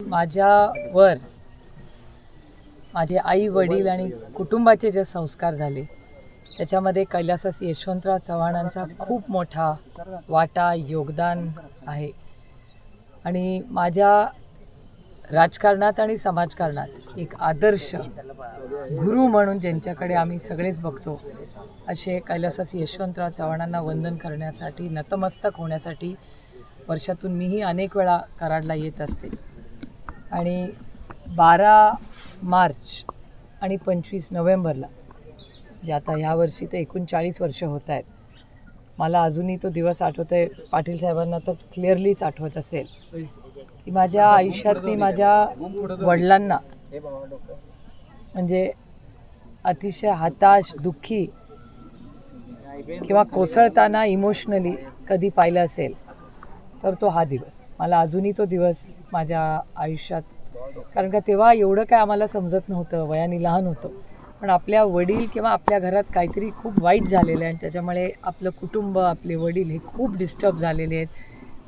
माझ्यावर माझे आई वडील आणि कुटुंबाचे जे संस्कार झाले त्याच्यामध्ये कैलासवासी यशवंतराव चव्हाणांचा खूप मोठा वाटा योगदान आहे. आणि माझ्या राजकारणात आणि समाजकारणात एक आदर्श गुरु म्हणून ज्यांच्याकडे आम्ही सगळेच बघतो असे कैलासवासी यशवंतराव चव्हाणांना वंदन करण्यासाठी नतमस्तक होण्यासाठी वर्षातून मीही अनेक वेळा कराडला येत असते. आणि 12 मार्च आणि 25 नोव्हेंबरला जे आता ह्या वर्षी तर 39 वर्ष होत आहेत. मला अजूनही तो दिवस आठवत आहे. पाटील साहेबांना तर क्लिअरलीच आठवत असेल की माझ्या आयुष्यात मी माझ्या वडिलांना म्हणजे अतिशय हताश दुःखी किंवा कोसळताना इमोशनली कधी पाहिलं असेल तर तो हा दिवस. मला अजूनही तो दिवस माझ्या आयुष्यात, कारण का तेव्हा एवढं काय आम्हाला समजत नव्हतं, वयाने लहान होतं, पण आपल्या वडील किंवा आपल्या घरात काहीतरी खूप वाईट झालेलं आहे आणि त्याच्यामुळे आपलं कुटुंब आपले वडील हे खूप डिस्टर्ब झालेले आहेत,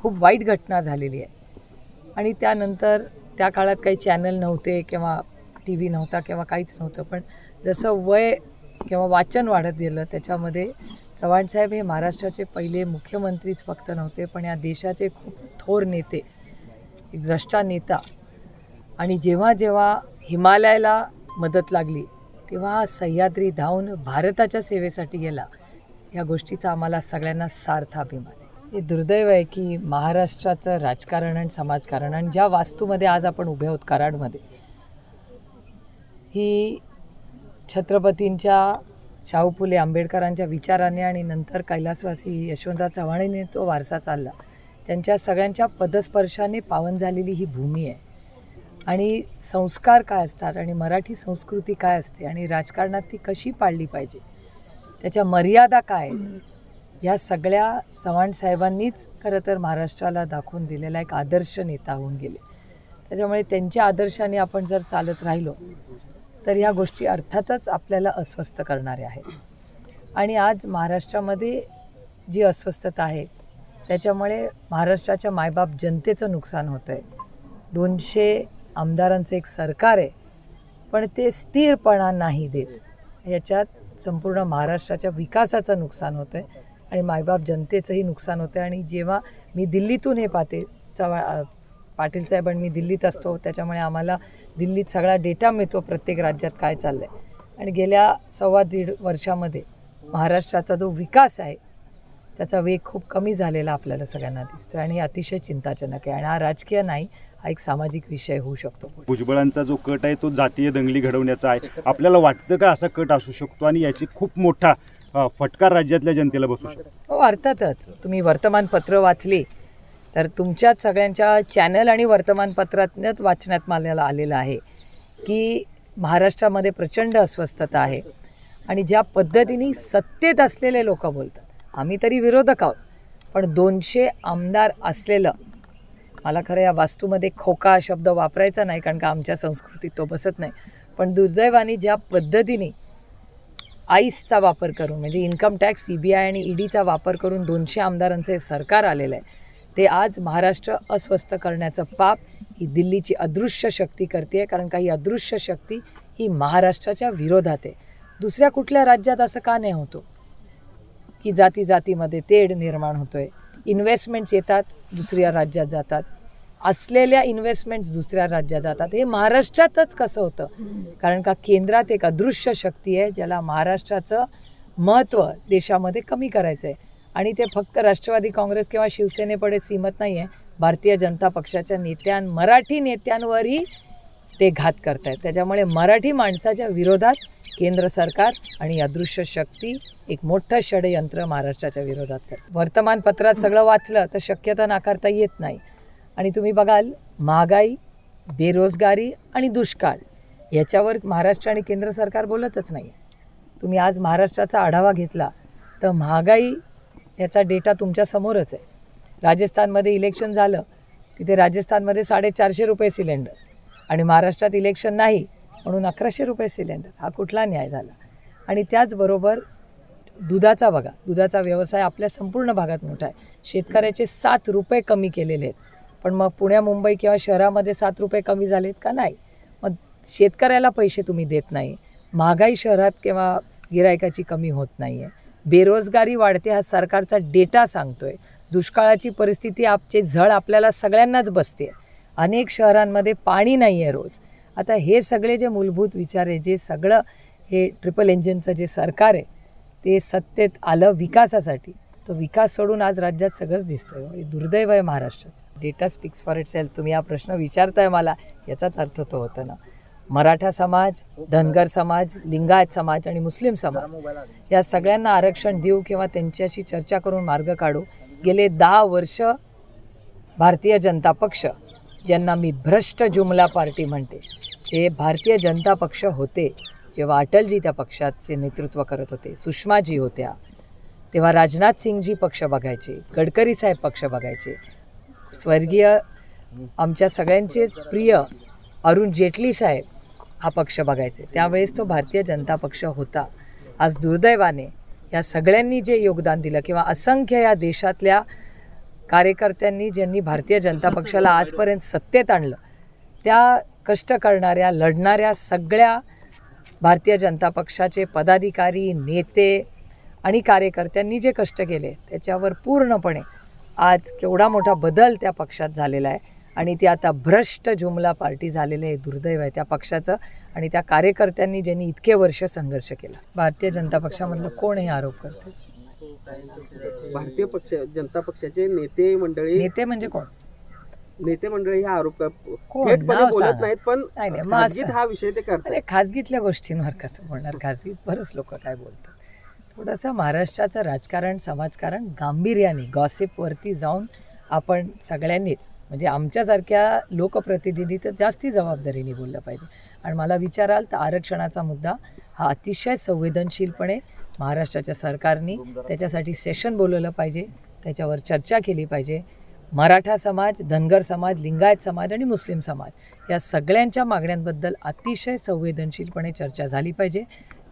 खूप वाईट घटना झालेली आहे. आणि त्यानंतर त्या काळात काही चॅनल नव्हते किंवा टी व्ही नव्हता किंवा काहीच नव्हतं, पण जसं वय किंवा वाचन वाढत गेलं त्याच्यामध्ये चव्हाणसाहेब हे महाराष्ट्राचे पहिले मुख्यमंत्रीच फक्त नव्हते, पण या देशाचे खूप थोर नेते, एक द्रष्टा नेता. आणि जेव्हा जेव्हा हिमालयाला मदत लागली तेव्हा सह्याद्री धावून भारताच्या सेवेसाठी गेला. या गोष्टीचा आम्हाला सगळ्यांना सार्थ अभिमान आहे. हे दुर्दैव आहे की महाराष्ट्राचं राजकारण आणि समाजकारण आणि ज्या वास्तूमध्ये आज आपण उभे आहोत कराडमध्ये, ही छत्रपतींच्या शाहू फुले आंबेडकरांच्या विचाराने आणि नंतर कैलासवासी यशवंतराव चव्हाणांनी तो वारसा चालला. त्यांच्या सगळ्यांच्या पदस्पर्शाने पावन झालेली ही भूमी आहे. आणि संस्कार काय असतात आणि मराठी संस्कृती काय असते आणि राजकारणात ती कशी पाळली पाहिजे, त्याच्या मर्यादा काय, ह्या सगळ्या चव्हाण साहेबांनीच खरं तर महाराष्ट्राला दाखवून दिलेला एक आदर्श नेता होऊन गेले. त्याच्यामुळे त्यांच्या आदर्शाने आपण जर चालत राहिलो तर ह्या गोष्टी अर्थातच आपल्याला अस्वस्थ करणाऱ्या आहेत. आणि आज महाराष्ट्रामध्ये जी अस्वस्थता आहे त्याच्यामुळे महाराष्ट्राच्या मायबाप जनतेचं नुकसान होतं आहे. 200 आमदारांचं एक सरकार आहे, पण ते स्थिरपणा नाही देत. याच्यात संपूर्ण महाराष्ट्राच्या विकासाचं नुकसान होतं आहे आणि मायबाप जनतेचंही नुकसान होतं आहे. आणि जेव्हा मी दिल्लीतून हे पाहते, पाटील साहेब आणि मी दिल्लीत असतो त्याच्यामुळे आम्हाला दिल्लीत सगळा डेटा मिळतो प्रत्येक राज्यात काय चाललं आहे. आणि गेल्या 1.25 वर्षामध्ये महाराष्ट्राचा जो विकास आहे त्याचा वेग खूप कमी झालेला आपल्याला सगळ्यांना दिसतो आणि हे अतिशय चिंताजनक आहे. आणि हा राजकीय नाही, हा एक सामाजिक विषय होऊ शकतो. भुजबळांचा जो कट आहे तो जातीय दंगली घडवण्याचा आहे. आपल्याला वाटतं का असा कट असू शकतो आणि याची खूप मोठा फटका राज्यातल्या जनतेला बसू शकतो? हो, अर्थातच. तुम्ही वर्तमानपत्र वाचली तर तुमच्याच सगळ्यांच्या चॅनल आणि वर्तमानपत्रात वाचण्यात मला आलेलं आहे की महाराष्ट्रामध्ये प्रचंड अस्वस्थता आहे. आणि ज्या पद्धतीने सत्तेत असलेले लोक बोलतात, आम्ही तरी विरोधक आहोत, पण 200 आमदार असलेलं, मला खरं या वास्तूमध्ये खोका शब्द वापरायचा नाही कारण का आमच्या संस्कृतीत तो बसत नाही, पण दुर्दैवाने ज्या पद्धतीने आईसचा वापर करून म्हणजे इन्कम टॅक्स, CBI आणि EDचा वापर करून 200 आमदारांचे सरकार आलेलं आहे, ते आज महाराष्ट्र अस्वस्थ करण्याचं पाप ही दिल्लीची अदृश्य शक्ती करते. कारण का ही अदृश्य शक्ती ही महाराष्ट्राच्या विरोधात आहे. दुसऱ्या कुठल्या राज्यात असं का नाही होतो की जाती जातीमध्ये तेढ निर्माण होतोय, इन्व्हेस्टमेंट्स येतात दुसऱ्या राज्यात जातात, असलेल्या इन्व्हेस्टमेंट्स दुसऱ्या राज्यात जातात. हे महाराष्ट्रातच कसं होतं? कारण का केंद्रात एक अदृश्य शक्ती आहे ज्याला महाराष्ट्राचं महत्त्व देशामध्ये कमी करायचं आहे. आणि ते फक्त राष्ट्रवादी काँग्रेस किंवा शिवसेनेपुढे सीमित नाही आहे. भारतीय जनता पक्षाच्या मराठी नेत्यांवरही ते घात करत आहेत. त्याच्यामुळे मराठी माणसाच्या विरोधात केंद्र सरकार आणि अदृश्य शक्ती एक मोठं षडयंत्र महाराष्ट्राच्या विरोधात करते. वर्तमानपत्रात सगळं वाचलं तर शक्यता नाकारता येत नाही. आणि तुम्ही बघाल, महागाई, बेरोजगारी आणि दुष्काळ याच्यावर महाराष्ट्र आणि केंद्र सरकार बोलतच नाही. तुम्ही आज महाराष्ट्राचा आढावा घेतला तर महागाई याचा डेटा तुमच्या समोरच आहे. राजस्थानमध्ये इलेक्शन झालं, तिथे राजस्थानमध्ये 450 रुपये सिलेंडर आणि महाराष्ट्रात इलेक्शन नाही म्हणून 1100 रुपये सिलेंडर. हा कुठला न्याय झाला? आणि त्याचबरोबर दुधाचा बघा, दुधाचा व्यवसाय आपल्या संपूर्ण भागात मोठा आहे. शेतकऱ्याचे 7 रुपये कमी केलेले आहेत. पण मग पुण्या मुंबई किंवा शहरामध्ये 7 रुपये कमी झालेत का? नाही. मग शेतकऱ्याला पैसे तुम्ही देत नाही. महागाई शहरात किंवा गिरायकाची कमी होत नाही आहे. बेरोजगारी वाढते हा सरकारचा डेटा सांगतोय. दुष्काळाची परिस्थिती झळ आपल्याला सगळ्यांनाच बसते. अनेक शहरांमध्ये पाणी नाही आहे रोज. आता हे सगळे जे मूलभूत विचार आहे, जे सगळं हे ट्रिपल इंजिनचं जे सरकार आहे ते सत्तेत आलं विकासासाठी, तो विकास सोडून आज राज्यात सगळंच दिसतंय. हे दुर्दैव आहे महाराष्ट्राचं. Data speaks for itself. तुम्ही हा प्रश्न विचारताय मला, याचाच अर्थ तो होता ना. मराठा समाज, धनगर समाज, लिंगायत समाज आणि मुस्लिम समाज या सगळ्यांना आरक्षण देऊ किंवा त्यांच्याशी चर्चा करून मार्ग काढू. गेले 10 वर्ष भारतीय जनता पक्ष, ज्यांना मी भ्रष्ट जुमला पार्टी म्हणते, ते भारतीय जनता पक्ष होते जेव्हा अटलजी त्या पक्षाचे नेतृत्व करत होते, सुषमाजी होत्या तेव्हा राजनाथ सिंगजी पक्ष बघायचे, गडकरी साहेब पक्ष बघायचे, स्वर्गीय आमच्या सगळ्यांचेच प्रिय अरुण जेटली साहेब हा पक्ष बघायचे. त्यावेळेस तो भारतीय जनता पक्ष होता. आज दुर्दैवाने या सगळ्यांनी जे योगदान दिलं किंवा असंख्य या देशातल्या कार्यकर्त्यांनी ज्यांनी भारतीय जनता पक्षाला आजपर्यंत सत्तेत आणलं, त्या कष्ट करणाऱ्या, लढणाऱ्या सगळ्या भारतीय जनता पक्षाचे पदाधिकारी, नेते आणि कार्यकर्त्यांनी जे कष्ट केले त्याच्यावर पूर्णपणे आज केवढा मोठा बदल त्या पक्षात झालेला आहे आणि ती आता भ्रष्ट जुमला पार्टी झालेलं आहे. दुर्दैव आहे त्या पक्षाचं आणि त्या कार्यकर्त्यांनी ज्यांनी इतके वर्ष संघर्ष केला. भारतीय जनता पक्षामधलं कोण हे आरोप करते? भारतीय जनता पक्षाचे नेते मंडळी म्हणजे कोण? नेते मंडळी हा आरोप कोण? थेटपणे नाव बोलत सांगा. नाहीत, पण नाही, मग खाजगीत असं- हा विषय ते करतात. अरे खाजगीतल्या गोष्टींवर कसं बोलणार? खाजगीत बरंच लोक काय बोलतात. थोडंसं महाराष्ट्राचं राजकारण, समाजकारण गांभीर्याने गॉसिपवरती जाऊन आपण सगळ्यांनीच, म्हणजे आमच्यासारख्या लोकप्रतिनिधी तर जास्ती जबाबदारीने बोललं पाहिजे. आणि मला विचाराल तर आरक्षणाचा मुद्दा हा अतिशय संवेदनशीलपणे महाराष्ट्राच्या सरकारने त्याच्यासाठी सेशन बोलवलं पाहिजे, त्याच्यावर चर्चा केली पाहिजे. मराठा समाज, धनगर समाज, लिंगायत समाज आणि मुस्लिम समाज या सगळ्यांच्या मागण्यांबद्दल अतिशय संवेदनशीलपणे चर्चा झाली पाहिजे.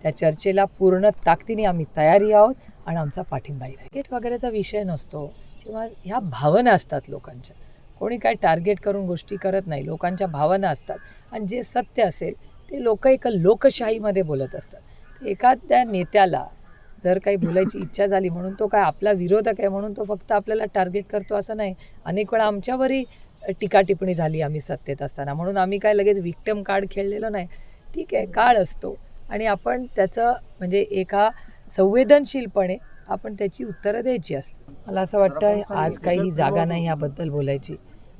त्या चर्चेला पूर्ण ताकदीने आम्ही तयारी आहोत आणि आमचा पाठिंबा आहे. टार्गेट वगैरेचा विषय नसतो किंवा ह्या भावना असतात लोकांच्या. कोणी काय टार्गेट करून गोष्टी करत नाही. लोकांच्या भावना असतात आणि जे सत्य असेल ते लोक एका लोकशाहीमध्ये बोलत असतात. एखाद्या नेत्याला जर काही बोलायची इच्छा झाली म्हणून तो काय आपला विरोधक आहे म्हणून तो फक्त आपल्याला टार्गेट करतो असं नाही. अनेक वेळा आमच्यावरही टीका टिप्पणी झाली आम्ही सत्तेत असताना, म्हणून आम्ही काय लगेच विक्टिम कार्ड खेळलेलं नाही. ठीक आहे, काळ असतो आणि आपण त्याचं म्हणजे एका संवेदनशीलपणे आपण त्याची उत्तरं द्यायची असतात. मला असं वाटतं आज काही जागा नाही याबद्दल बोलायची,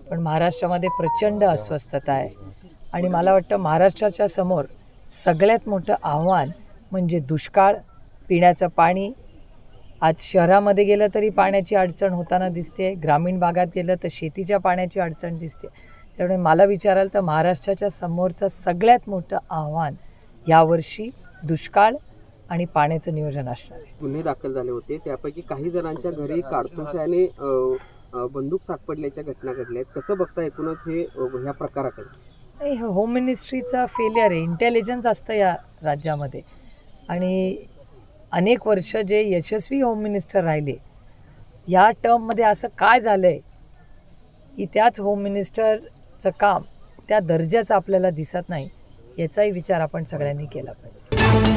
पण महाराष्ट्रामध्ये प्रचंड अस्वस्थता आहे आणि मला वाटतं महाराष्ट्राच्या समोर सगळ्यात मोठं आव्हान म्हणजे दुष्काळ, पिण्याचं पाणी. आज शहरामध्ये गेलं तरी पाण्याची अडचण होताना दिसते, ग्रामीण भागात गेलं तर शेतीच्या पाण्याची अडचण दिसते. त्यामुळे मला विचाराल तर महाराष्ट्राच्या समोरचं सगळ्यात मोठं आव्हान यावर्षी दुष्काळ आणि पाण्याचं नियोजन असणार आहे. गुन्हे दाखल झाले होते, त्यापैकी काही जणांच्या घरी काडतुस आणि बंदूक सापडल्याच्या घटना घडल्या आहेत. कसं बघता एकूणच ह्या प्रकाराकडे? नाही, होम मिनिस्ट्रीचा फेलियर आहे. इंटेलिजन्स असतं या राज्यामध्ये आणि अनेक वर्ष जे यशस्वी होम मिनिस्टर राहिले या टर्ममध्ये असं काय झालं आहे की त्याच होम मिनिस्टरचं काम त्या दर्जाचं आपल्याला दिसत नाही. याचाही विचार आपण सगळ्यांनी केला पाहिजे.